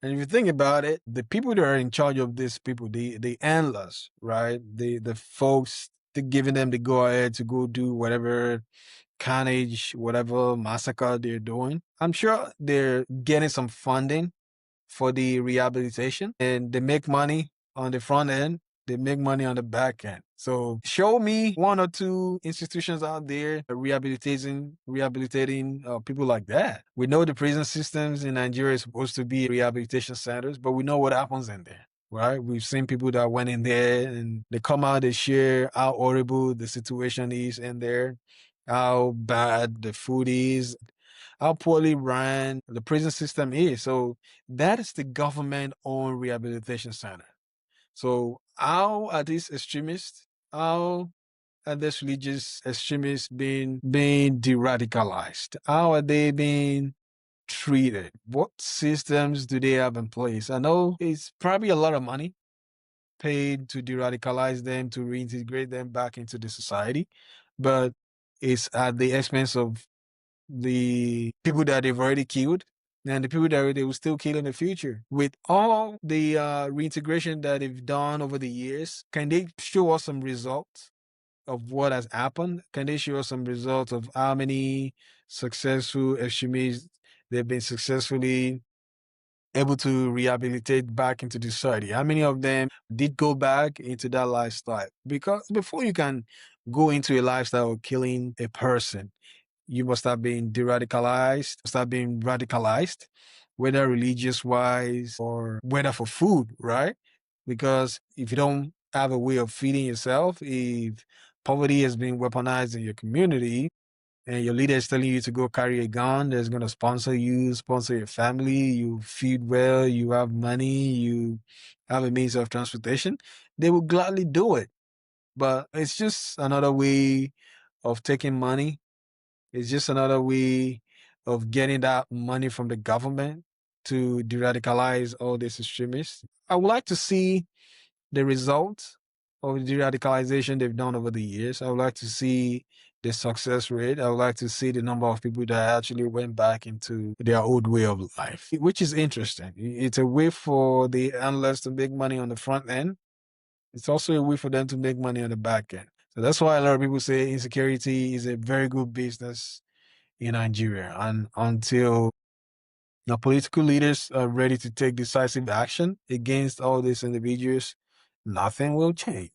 And if you think about it, the people that are in charge of these people, the handlers, right? The folks that giving them the go ahead to go do whatever carnage, whatever massacre they're doing. I'm sure they're getting some funding for the rehabilitation, and they make money on the front end. They make money on the back end. So show me one or two institutions out there rehabilitating people like that. We know the prison systems in Nigeria is supposed to be rehabilitation centers, but we know what happens in there. Right? We've seen people that went in there and they come out, they share how horrible the situation is in there, how bad the food is, how poorly ran the prison system is. So that is the government-owned rehabilitation center. So how are these extremists, how are these religious extremists being de-radicalized? How are they being treated? What systems do they have in place? I know it's probably a lot of money paid to de-radicalize them, to reintegrate them back into the society, but it's at the expense of the people that they've already killed and the people that they will still kill in the future. With all the reintegration that they've done over the years, can they show us some results of what has happened? Can they show us some results of how many successful extremists they've been successfully able to rehabilitate back into the society? How many of them did go back into that lifestyle? Because before you can go into a lifestyle of killing a person, you must have been de-radicalized, must have been radicalized, whether religious wise or whether for food, right? Because if you don't have a way of feeding yourself, if poverty has been weaponized in your community and your leader is telling you to go carry a gun that's going to sponsor you, sponsor your family, you feed well, you have money, you have a means of transportation, they will gladly do it. But it's just another way of taking money. It's just another way of getting that money from the government to de-radicalize all these extremists. I would like to see the results of the de-radicalization they've done over the years. I would like to see the success rate. I would like to see the number of people that actually went back into their old way of life, which is interesting. It's a way for the analysts to make money on the front end. It's also a way for them to make money on the back end. So that's why a lot of people say insecurity is a very good business in Nigeria. And until the political leaders are ready to take decisive action against all these individuals, nothing will change.